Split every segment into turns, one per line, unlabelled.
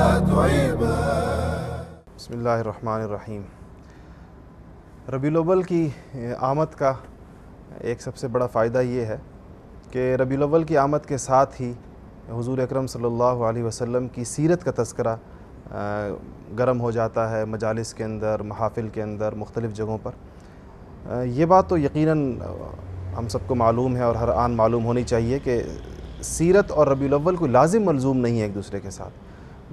بسم اللہ الرحمن الرحیم۔ ربیع الاول کی آمد کا ایک سب سے بڑا فائدہ یہ ہے کہ ربیع الاول کی آمد کے ساتھ ہی حضور اکرم صلی اللہ علیہ وسلم کی سیرت کا تذکرہ گرم ہو جاتا ہے مجالس کے اندر، محافل کے اندر، مختلف جگہوں پر۔ یہ بات تو یقیناً ہم سب کو معلوم ہے اور ہر آن معلوم ہونی چاہیے کہ سیرت اور ربیع الاول کوئی لازم ملزوم نہیں ہے ایک دوسرے کے ساتھ،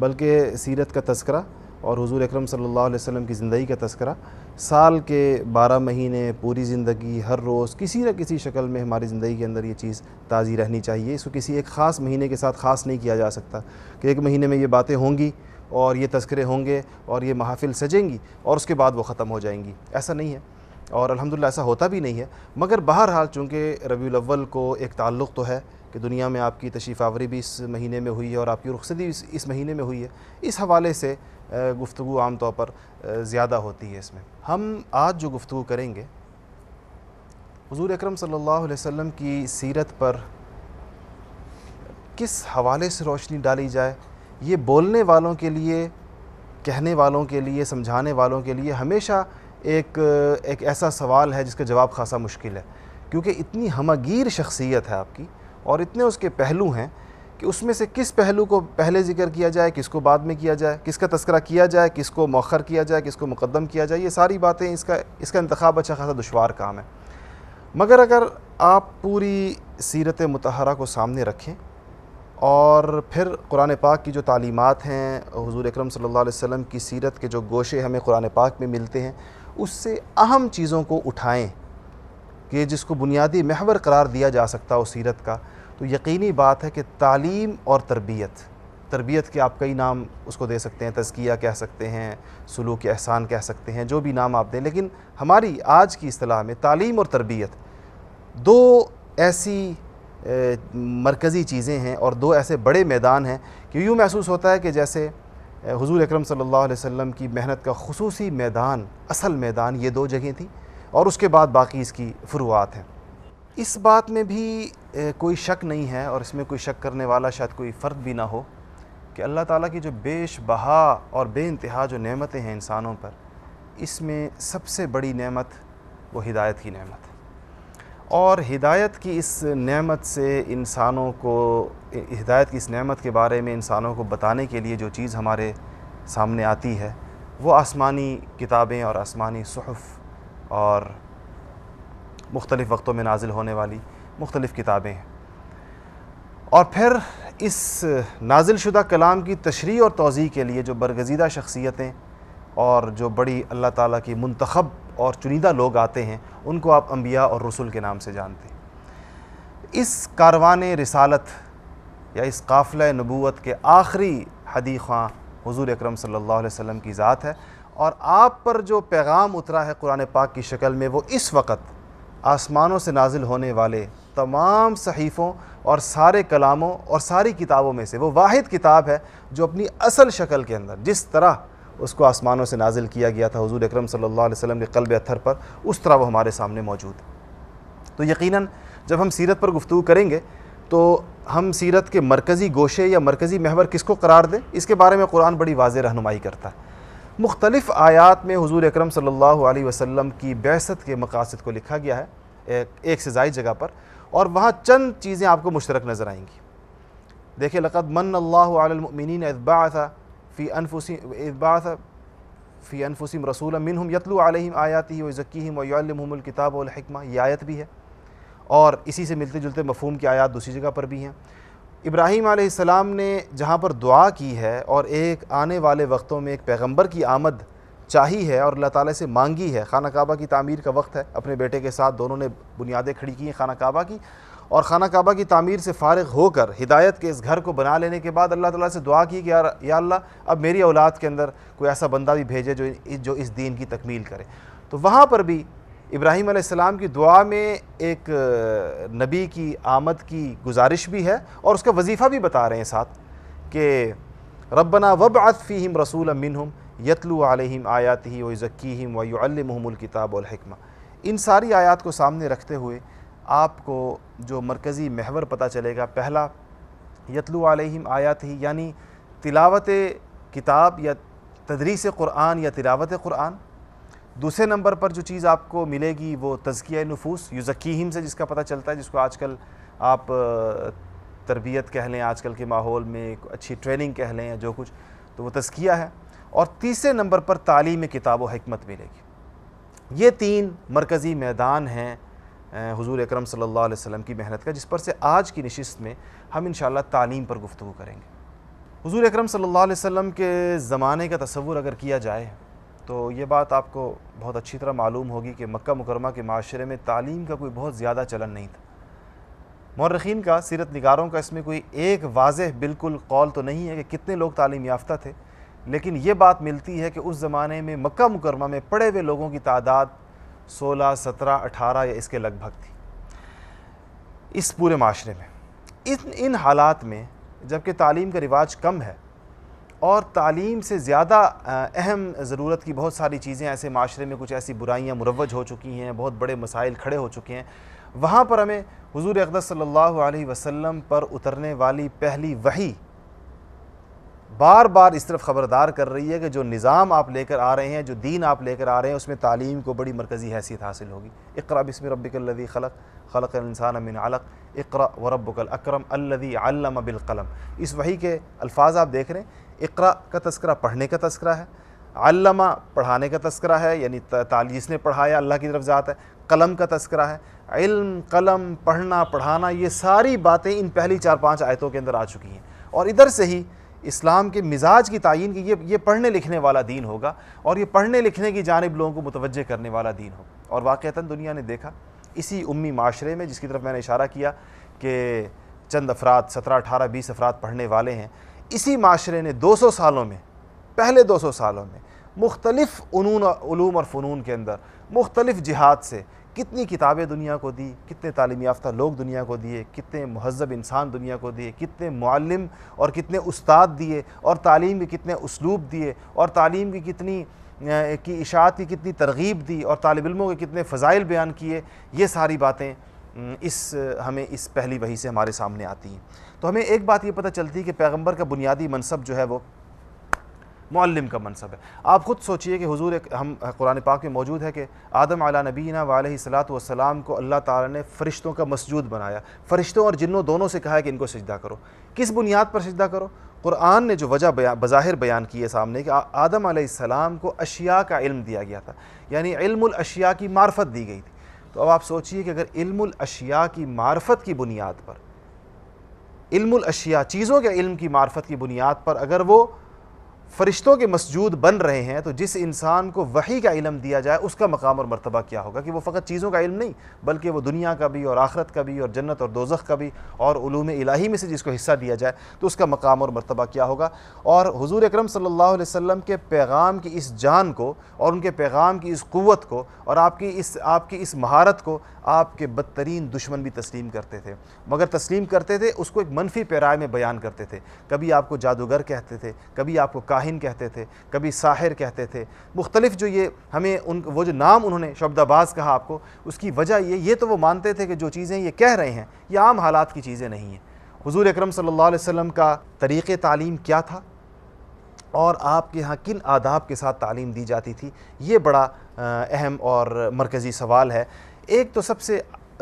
بلکہ سیرت کا تذکرہ اور حضور اکرم صلی اللہ علیہ وسلم کی زندگی کا تذکرہ سال کے 12 مہینے، پوری زندگی، ہر روز کسی نہ کسی شکل میں ہماری زندگی کے اندر یہ چیز تازی رہنی چاہیے۔ اس کو کسی ایک خاص مہینے کے ساتھ خاص نہیں کیا جا سکتا کہ ایک مہینے میں یہ باتیں ہوں گی اور یہ تذکرے ہوں گے اور یہ محافل سجیں گی اور اس کے بعد وہ ختم ہو جائیں گی، ایسا نہیں ہے اور الحمدللہ ایسا ہوتا بھی نہیں ہے۔ مگر بہرحال چونکہ ربیع الاول کو ایک تعلق تو ہے کہ دنیا میں آپ کی تشریف آوری بھی اس مہینے میں ہوئی ہے اور آپ کی رخصتی اس مہینے میں ہوئی ہے، اس حوالے سے گفتگو عام طور پر زیادہ ہوتی ہے۔ اس میں ہم آج جو گفتگو کریں گے حضور اکرم صلی اللہ علیہ وسلم کی سیرت پر کس حوالے سے روشنی ڈالی جائے، یہ بولنے والوں کے لیے، کہنے والوں کے لیے، سمجھانے والوں کے لیے ہمیشہ ایک ایسا سوال ہے جس کا جواب خاصا مشکل ہے، کیونکہ اتنی ہمہ گیر شخصیت ہے آپ کی اور اتنے اس کے پہلو ہیں کہ اس میں سے کس پہلو کو پہلے ذکر کیا جائے، کس کو بعد میں کیا جائے، کس کا تذکرہ کیا جائے، کس کو مؤخر کیا جائے، کس کو مقدم کیا جائے، یہ ساری باتیں اس کا انتخاب اچھا خاصا دشوار کام ہے۔ مگر اگر آپ پوری سیرت مطہرہ کو سامنے رکھیں اور پھر قرآن پاک کی جو تعلیمات ہیں، حضور اکرم صلی اللہ علیہ وسلم کی سیرت کے جو گوشے ہمیں قرآن پاک میں ملتے ہیں، اس سے اہم چیزوں کو اٹھائیں کہ جس کو بنیادی محور قرار دیا جا سکتا ہو سیرت کا، تو یقینی بات ہے کہ تعلیم اور تربیت کے آپ کئی نام اس کو دے سکتے ہیں، تزکیہ کہہ سکتے ہیں، سلوک احسان کہہ سکتے ہیں، جو بھی نام آپ دیں، لیکن ہماری آج کی اصطلاح میں تعلیم اور تربیت دو ایسی مرکزی چیزیں ہیں اور دو ایسے بڑے میدان ہیں کہ یوں محسوس ہوتا ہے کہ جیسے حضور اکرم صلی اللہ علیہ وسلم کی محنت کا خصوصی میدان، اصل میدان یہ دو جگہیں تھیں اور اس کے بعد باقی اس کی فروعات ہیں۔ اس بات میں بھی کوئی شک نہیں ہے اور اس میں کوئی شک کرنے والا شاید کوئی فرد بھی نہ ہو کہ اللہ تعالیٰ کی جو بیش بہا اور بے انتہا جو نعمتیں ہیں انسانوں پر، اس میں سب سے بڑی نعمت وہ ہدایت کی نعمت ہے، اور ہدایت کی اس نعمت سے انسانوں کو، ہدایت کی اس نعمت کے بارے میں انسانوں کو بتانے کے لیے جو چیز ہمارے سامنے آتی ہے وہ آسمانی کتابیں اور آسمانی صحف اور مختلف وقتوں میں نازل ہونے والی مختلف کتابیں ہیں، اور پھر اس نازل شدہ کلام کی تشریح اور توضیح کے لیے جو برگزیدہ شخصیتیں اور جو بڑی اللہ تعالیٰ کی منتخب اور چنیدہ لوگ آتے ہیں، ان کو آپ انبیاء اور رسل کے نام سے جانتے ہیں۔ اس کاروان رسالت یا اس قافلہ نبوت کے آخری ہدی خواں حضور اکرم صلی اللہ علیہ وسلم کی ذات ہے، اور آپ پر جو پیغام اترا ہے قرآن پاک کی شکل میں، وہ اس وقت آسمانوں سے نازل ہونے والے تمام صحیفوں اور سارے کلاموں اور ساری کتابوں میں سے وہ واحد کتاب ہے جو اپنی اصل شکل کے اندر جس طرح اس کو آسمانوں سے نازل کیا گیا تھا حضور اکرم صلی اللہ علیہ وسلم کے قلب اطہر پر، اس طرح وہ ہمارے سامنے موجود ہے۔ تو یقیناً جب ہم سیرت پر گفتگو کریں گے تو ہم سیرت کے مرکزی گوشے یا مرکزی محور کس کو قرار دیں، اس کے بارے میں قرآن بڑی واضح رہنمائی کرتا ہے۔ مختلف آیات میں حضور اکرم صلی اللہ علیہ وسلم کی بعثت کے مقاصد کو لکھا گیا ہے ایک سے زائد جگہ پر، اور وہاں چند چیزیں آپ کو مشترک نظر آئیں گی۔ دیکھیں، لقد من اللہ علی المؤمنین اذ بعث فی انفسہم رسولا منہم یتلو علیہم آیاتہ ویزکیہم ویعلمہم الکتاب والحکمہ، یہ آیت بھی ہے، اور اسی سے ملتے جلتے مفہوم کی آیات دوسری جگہ پر بھی ہیں۔ ابراہیم علیہ السلام نے جہاں پر دعا کی ہے اور ایک آنے والے وقتوں میں ایک پیغمبر کی آمد چاہی ہے اور اللہ تعالیٰ سے مانگی ہے، خانہ کعبہ کی تعمیر کا وقت ہے، اپنے بیٹے کے ساتھ دونوں نے بنیادیں کھڑی کی ہیں خانہ کعبہ کی، اور خانہ کعبہ کی تعمیر سے فارغ ہو کر ہدایت کے اس گھر کو بنا لینے کے بعد اللہ تعالیٰ سے دعا کی کہ یا اللہ اب میری اولاد کے اندر کوئی ایسا بندہ بھی بھیجے جو اس دین کی تکمیل کرے۔ تو وہاں پر بھی ابراہیم علیہ السلام کی دعا میں ایک نبی کی آمد کی گزارش بھی ہے اور اس کا وظیفہ بھی بتا رہے ہیں ساتھ کہ ربنا وابعث فیہم رسولا منہم یتلو علیہم آیاتہ ویزکیہم ویعلمہم الکتاب والحکمہ۔ ان ساری آیات کو سامنے رکھتے ہوئے آپ کو جو مرکزی محور پتہ چلے گا، پہلا یتلو علیہم آیاتہ، یعنی تلاوت کتاب یا تدریس قرآن یا تلاوت قرآن. دوسرے نمبر پر جو چیز آپ کو ملے گی وہ تزکیہ نفوس، یزکیہم سے جس کا پتہ چلتا ہے، جس کو آج کل آپ تربیت کہہ لیں، آج کل کے ماحول میں اچھی ٹریننگ کہہ لیں یا جو کچھ، تو وہ تزکیہ ہے. اور تیسرے نمبر پر تعلیم کتاب و حکمت ملے گی. یہ 3 مرکزی میدان ہیں حضور اکرم صلی اللہ علیہ وسلم کی محنت کا، جس پر سے آج کی نشست میں ہم انشاءاللہ تعلیم پر گفتگو کریں گے. حضور اکرم صلی اللہ علیہ وسلم کے زمانے کا تصور اگر کیا جائے تو یہ بات آپ کو بہت اچھی طرح معلوم ہوگی کہ مکہ مکرمہ کے معاشرے میں تعلیم کا کوئی بہت زیادہ چلن نہیں تھا. مورخین کا، سیرت نگاروں کا اس میں کوئی ایک واضح بالکل قول تو نہیں ہے کہ کتنے لوگ تعلیم یافتہ تھے، لیکن یہ بات ملتی ہے کہ اس زمانے میں مکہ مکرمہ میں پڑھے ہوئے لوگوں کی تعداد 16، 17، 18 یا اس کے لگ بھگ تھی اس پورے معاشرے میں. ان حالات میں جب کہ تعلیم کا رواج کم ہے اور تعلیم سے زیادہ اہم ضرورت کی بہت ساری چیزیں ایسے معاشرے میں، کچھ ایسی برائیاں مروج ہو چکی ہیں، بہت بڑے مسائل کھڑے ہو چکے ہیں، وہاں پر ہمیں حضور اقدس صلی اللہ علیہ وسلم پر اترنے والی پہلی وحی بار بار اس طرف خبردار کر رہی ہے کہ جو نظام آپ لے کر آ رہے ہیں، جو دین آپ لے کر آ رہے ہیں، اس میں تعلیم کو بڑی مرکزی حیثیت حاصل ہوگی. اقرأ بسم ربک الذی خلق، خلق الانسان من علق، اقرأ وربک الاکرم الذی علم بالقلم. اس وحی کے الفاظ آپ دیکھ رہے ہیں. اقرأ کا تذکرہ پڑھنے کا تذکرہ ہے، علمہ پڑھانے کا تذکرہ ہے، یعنی جس نے پڑھایا اللہ کی طرف ذات ہے. قلم کا تذکرہ ہے. علم، قلم، پڑھنا، پڑھانا، یہ ساری باتیں ان پہلی 4-5 آیتوں کے اندر آ چکی ہیں. اور ادھر سے ہی اسلام کے مزاج کی تعین کی یہ پڑھنے لکھنے والا دین ہوگا، اور یہ پڑھنے لکھنے کی جانب لوگوں کو متوجہ کرنے والا دین ہوگا. اور واقعتاً دنیا نے دیکھا اسی امی معاشرے میں، جس کی طرف میں نے اشارہ کیا کہ چند افراد 17، 18، 20 افراد پڑھنے والے ہیں، اسی معاشرے نے 200 سالوں میں، پہلے 200 سالوں میں مختلف علوم اور فنون کے اندر مختلف جہات سے کتنی کتابیں دنیا کو دی، کتنے تعلیم یافتہ لوگ دنیا کو دیے، کتنے مہذب انسان دنیا کو دیے، کتنے معلم اور کتنے استاد دیے، اور تعلیم کے کتنے اسلوب دیے، اور تعلیم کی اشاعت کی کتنی ترغیب دی، اور طالب علموں کے کتنے فضائل بیان کیے. یہ ساری باتیں ہمیں اس پہلی وحی سے ہمارے سامنے آتی ہیں. تو ہمیں ایک بات یہ پتہ چلتی ہے کہ پیغمبر کا بنیادی منصب جو ہے وہ معلم کا منصب ہے. آپ خود سوچئے کہ حضور ہم قرآن پاک میں موجود ہے کہ آدم علیہ نبینا و علیہ الصلاۃ والسلام کو اللہ تعالیٰ نے فرشتوں کا مسجود بنایا، فرشتوں اور جنوں دونوں سے کہا ہے کہ ان کو سجدہ کرو. کس بنیاد پر سجدہ کرو؟ قرآن نے جو وجہ بظاہر بیان کی ہے سامنے کہ آدم علیہ السلام کو اشیاء کا علم دیا گیا تھا، یعنی علم الاشیاء کی معرفت دی گئی تھی. تو اب آپ سوچئے کہ اگر علم الاشیاء کی معرفت کی بنیاد پر، علم الاشیاء چیزوں کے علم کی معرفت کی بنیاد پر اگر وہ فرشتوں کے مسجود بن رہے ہیں، تو جس انسان کو وحی کا علم دیا جائے اس کا مقام اور مرتبہ کیا ہوگا کہ وہ فقط چیزوں کا علم نہیں بلکہ وہ دنیا کا بھی اور آخرت کا بھی اور جنت اور دوزخ کا بھی اور علوم الہی میں سے جس کو حصہ دیا جائے تو اس کا مقام اور مرتبہ کیا ہوگا. اور حضور اکرم صلی اللہ علیہ وسلم کے پیغام کی اس جان کو اور ان کے پیغام کی اس قوت کو اور آپ کی اس مہارت کو آپ کے بدترین دشمن بھی تسلیم کرتے تھے، مگر تسلیم کرتے تھے اس کو ایک منفی پیرائے میں بیان کرتے تھے. کبھی آپ کو جادوگر کہتے تھے، کبھی آپ کو کاہن کہتے تھے، کبھی ساحر کہتے تھے، مختلف جو یہ ہمیں وہ جو نام انہوں نے شعبدہ باز کہا آپ کو، اس کی وجہ یہ تو وہ مانتے تھے کہ جو چیزیں یہ کہہ رہے ہیں یہ عام حالات کی چیزیں نہیں ہیں. حضور اکرم صلی اللہ علیہ وسلم کا طریق تعلیم کیا تھا اور آپ کے ہاں کن آداب کے ساتھ تعلیم دی جاتی تھی، یہ بڑا اہم اور مرکزی سوال ہے. ایک تو سب سے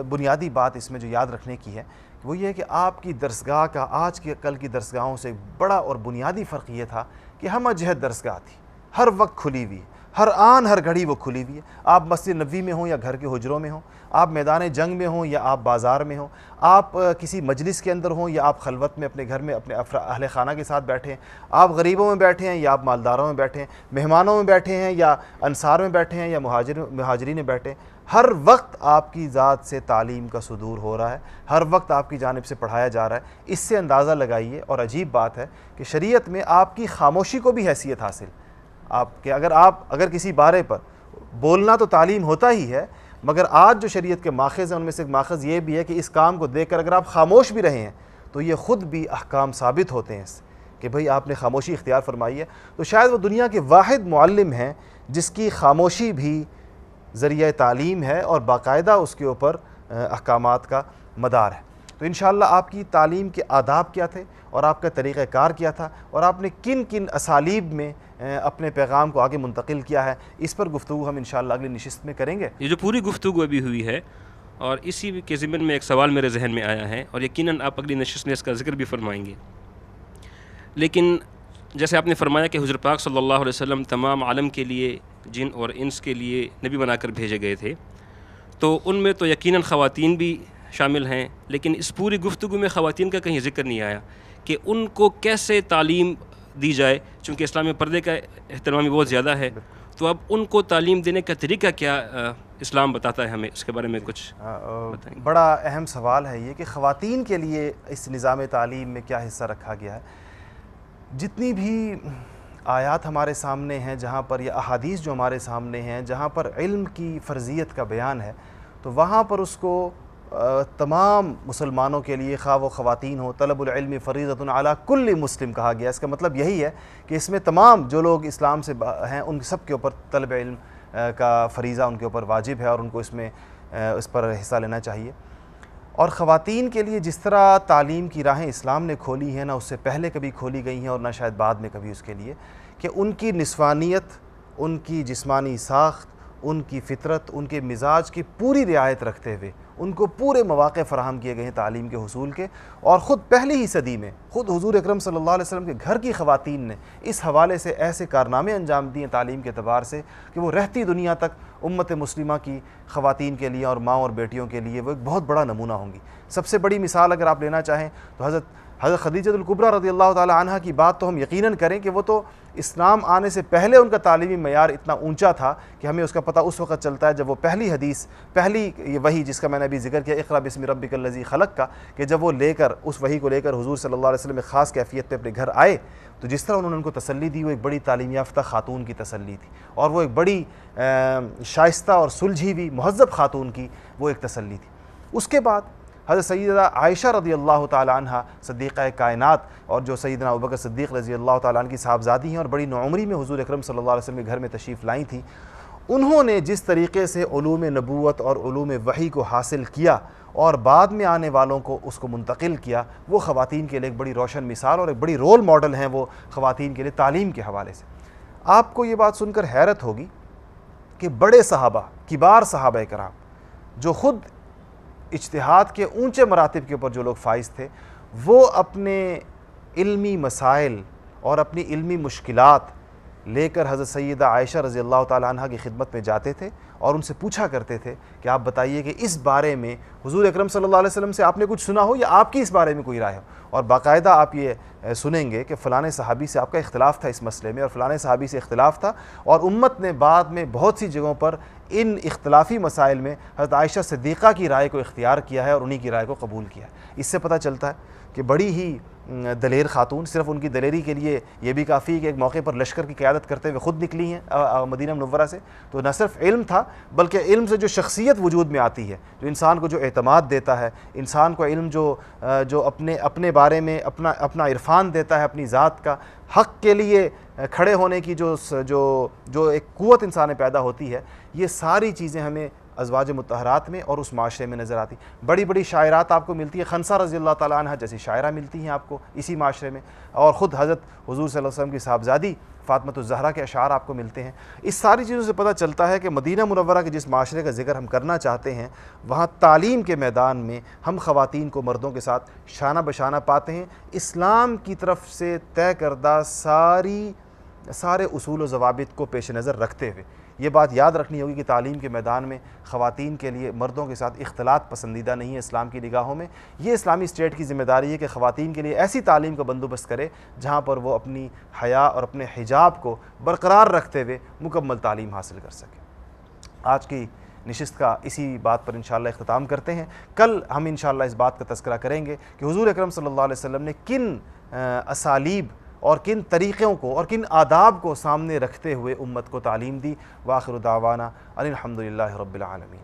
بنیادی بات اس میں جو یاد رکھنے کی ہے وہ یہ ہے کہ آپ کی درسگاہ کا آج کے کل کی درسگاہوں سے بڑا اور بنیادی فرق یہ تھا کہ ہمہ جہت درسگاہ تھی، ہر وقت کھلی ہوئی، ہر آن ہر گھڑی وہ کھلی ہوئی ہے. آپ مسجد نبوی میں ہوں یا گھر کے حجروں میں ہوں، آپ میدان جنگ میں ہوں یا آپ بازار میں ہوں، آپ کسی مجلس کے اندر ہوں یا آپ خلوت میں اپنے گھر میں اپنے اہل خانہ کے ساتھ بیٹھے ہیں، آپ غریبوں میں بیٹھے ہیں یا آپ مالداروں میں بیٹھے ہیں، مہمانوں میں بیٹھے ہیں یا انصار میں بیٹھے ہیں یا مہاجرین میں بیٹھے ہیں، ہر وقت آپ کی ذات سے تعلیم کا صدور ہو رہا ہے، ہر وقت آپ کی جانب سے پڑھایا جا رہا ہے. اس سے اندازہ لگائیے، اور عجیب بات ہے کہ شریعت میں آپ کی خاموشی کو بھی حیثیت حاصل، اگر کسی بارے پر بولنا تو تعلیم ہوتا ہی ہے، مگر آج جو شریعت کے ماخذ ہیں ان میں سے ایک ماخذ یہ بھی ہے کہ اس کام کو دیکھ کر اگر آپ خاموش بھی رہے ہیں تو یہ خود بھی احکام ثابت ہوتے ہیں اس کہ بھئی آپ نے خاموشی اختیار فرمائی ہے. تو شاید وہ دنیا کے واحد معلم ہیں جس کی خاموشی بھی ذریعہ تعلیم ہے اور باقاعدہ اس کے اوپر احکامات کا مدار ہے. تو انشاءاللہ آپ کی تعلیم کے آداب کیا تھے اور آپ کا طریقہ کار کیا تھا اور آپ نے کن کن اسالیب میں اپنے پیغام کو آگے منتقل کیا ہے، اس پر گفتگو ہم انشاءاللہ اگلی نشست میں کریں گے۔
یہ جو پوری گفتگو ابھی ہوئی ہے، اور اسی کے ضمن میں ایک سوال میرے ذہن میں آیا ہے، اور یقیناً آپ اگلی نشست میں اس کا ذکر بھی فرمائیں گے، لیکن جیسے آپ نے فرمایا کہ حضور پاک صلی اللہ علیہ وسلم تمام عالم کے لیے، جن اور انس کے لیے نبی بنا کر بھیجے گئے تھے، تو ان میں تو یقیناً خواتین بھی شامل ہیں، لیکن اس پوری گفتگو میں خواتین کا کہیں ذکر نہیں آیا کہ ان کو کیسے تعلیم دی جائے، چونکہ اسلام میں پردے کا اہتمام بھی بہت زیادہ ہے، تو اب ان کو تعلیم دینے کا طریقہ کیا اسلام بتاتا ہے ہمیں، اس کے بارے میں کچھ بتائیں گے؟
بڑا اہم سوال ہے یہ کہ خواتین کے لیے اس نظام تعلیم میں کیا حصہ رکھا گیا ہے۔ جتنی بھی آیات ہمارے سامنے ہیں جہاں پر، یا احادیث جو ہمارے سامنے ہیں جہاں پر علم کی فرضیت کا بیان ہے، تو وہاں پر اس کو تمام مسلمانوں کے لیے، خواہ وہ خواتین ہوں، طلب العلم فریضۃ علی کل مسلم کہا گیا۔ اس کا مطلب یہی ہے کہ اس میں تمام جو لوگ اسلام سے ہیں ان سب کے اوپر طلب علم کا فریضہ ان کے اوپر واجب ہے، اور ان کو اس پر حصہ لینا چاہیے۔ اور خواتین کے لیے جس طرح تعلیم کی راہیں اسلام نے کھولی ہیں، نہ اس سے پہلے کبھی کھولی گئی ہیں اور نہ شاید بعد میں کبھی اس کے لیے، کہ ان کی نسوانیت، ان کی جسمانی ساخت، ان کی فطرت، ان کے مزاج کی پوری رعایت رکھتے ہوئے ان کو پورے مواقع فراہم کیے گئے ہیں تعلیم کے حصول کے۔ اور خود پہلی ہی صدی میں خود حضور اکرم صلی اللہ علیہ وسلم کے گھر کی خواتین نے اس حوالے سے ایسے کارنامے انجام دیے تعلیم کے اعتبار سے کہ وہ رہتی دنیا تک امت مسلمہ کی خواتین کے لیے اور ماں اور بیٹیوں کے لیے وہ ایک بہت بڑا نمونہ ہوں گی۔ سب سے بڑی مثال اگر آپ لینا چاہیں تو حضرت خدیجہ الکبریٰ رضی اللہ تعالی عنہ کی بات تو ہم یقیناً کریں کہ وہ تو اسلام آنے سے پہلے ان کا تعلیمی معیار اتنا اونچا تھا کہ ہمیں اس کا پتہ اس وقت چلتا ہے جب وہ پہلی حدیث، پہلی یہ وحی جس کا میں نے ابھی ذکر کیا، اقرأ باسم ربک الذی خلق کا، کہ جب وہ لے کر اس وحی کو لے کر حضور صلی اللہ علیہ وسلم ایک خاص کیفیت پہ اپنے گھر آئے، تو جس طرح انہوں نے ان کو تسلی دی وہ ایک بڑی تعلیم یافتہ خاتون کی تسلی تھی، اور وہ ایک بڑی شائستہ اور سلجھی ہوئی مہذب خاتون کی وہ ایک تسلی تھی۔ اس کے بعد حضرت سیدہ عائشہ رضی اللہ تعالی عنہ صدیقہ کائنات، اور جو سیدنا ابوبکر صدیق رضی اللہ تعالی عنہ کی صاحبزادی ہیں اور بڑی نوعمری میں حضور اکرم صلی اللہ علیہ وسلم کے گھر میں تشریف لائی تھیں، انہوں نے جس طریقے سے علوم نبوت اور علوم وحی کو حاصل کیا اور بعد میں آنے والوں کو اس کو منتقل کیا، وہ خواتین کے لیے ایک بڑی روشن مثال اور ایک بڑی رول ماڈل ہیں وہ خواتین کے لیے تعلیم کے حوالے سے۔ آپ کو یہ بات سن کر حیرت ہوگی کہ بڑے صحابہ، کبار صحابہ کرام، جو خود اجتہاد کے اونچے مراتب کے اوپر جو لوگ فائز تھے، وہ اپنے علمی مسائل اور اپنی علمی مشکلات لے کر حضرت سیدہ عائشہ رضی اللہ تعالی عنہ کی خدمت میں جاتے تھے اور ان سے پوچھا کرتے تھے کہ آپ بتائیے کہ اس بارے میں حضور اکرم صلی اللہ علیہ وسلم سے آپ نے کچھ سنا ہو یا آپ کی اس بارے میں کوئی رائے ہو، اور باقاعدہ آپ یہ سنیں گے کہ فلاں صحابی سے آپ کا اختلاف تھا اس مسئلے میں اور فلاں صحابی سے اختلاف تھا، اور امت نے بعد میں بہت سی جگہوں پر ان اختلافی مسائل میں حضرت عائشہ صدیقہ کی رائے کو اختیار کیا ہے اور انہی کی رائے کو قبول کیا ہے۔ اس سے پتہ چلتا ہے کہ بڑی ہی دلیر خاتون، صرف ان کی دلیری کے لیے یہ بھی کافی ہے کہ ایک موقع پر لشکر کی قیادت کرتے ہوئے خود نکلی ہیں مدینہ منورہ سے، تو نہ صرف علم تھا بلکہ علم سے جو شخصیت وجود میں آتی ہے، جو انسان کو جو اعتماد دیتا ہے، انسان کو علم جو اپنے بارے میں اپنا عرفان دیتا ہے، اپنی ذات کا حق کے لیے کھڑے ہونے کی جو ایک قوت انسان میں پیدا ہوتی ہے، یہ ساری چیزیں ہمیں ازواج مطہرات میں اور اس معاشرے میں نظر آتی۔ بڑی بڑی شاعرات آپ کو ملتی ہیں، خنسہ رضی اللہ تعالیٰ عنہ جیسی شاعرہ ملتی ہیں آپ کو اسی معاشرے میں، اور خود حضرت حضور صلی اللہ علیہ وسلم کی صاحبزادی فاطمۃ الزہرا کے اشعار آپ کو ملتے ہیں۔ اس ساری چیزوں سے پتہ چلتا ہے کہ مدینہ منورہ کے جس معاشرے کا ذکر ہم کرنا چاہتے ہیں، وہاں تعلیم کے میدان میں ہم خواتین کو مردوں کے ساتھ شانہ بشانہ پاتے ہیں، اسلام کی طرف سے طے کردہ سارے اصول و ضوابط کو پیش نظر رکھتے ہوئے۔ یہ بات یاد رکھنی ہوگی کہ تعلیم کے میدان میں خواتین کے لیے مردوں کے ساتھ اختلاط پسندیدہ نہیں ہے اسلام کی نگاہوں میں۔ یہ اسلامی اسٹیٹ کی ذمہ داری ہے کہ خواتین کے لیے ایسی تعلیم کا بندوبست کرے جہاں پر وہ اپنی حیا اور اپنے حجاب کو برقرار رکھتے ہوئے مکمل تعلیم حاصل کر سکے۔ آج کی نشست کا اسی بات پر انشاءاللہ اختتام کرتے ہیں۔ کل ہم انشاءاللہ اس بات کا تذکرہ کریں گے کہ حضور اکرم صلی اللہ علیہ وسلم نے کن اسالیب اور کن طریقوں کو اور کن آداب کو سامنے رکھتے ہوئے امت کو تعلیم دی۔ وآخر دعوانا ان الحمد للہ رب العالمین۔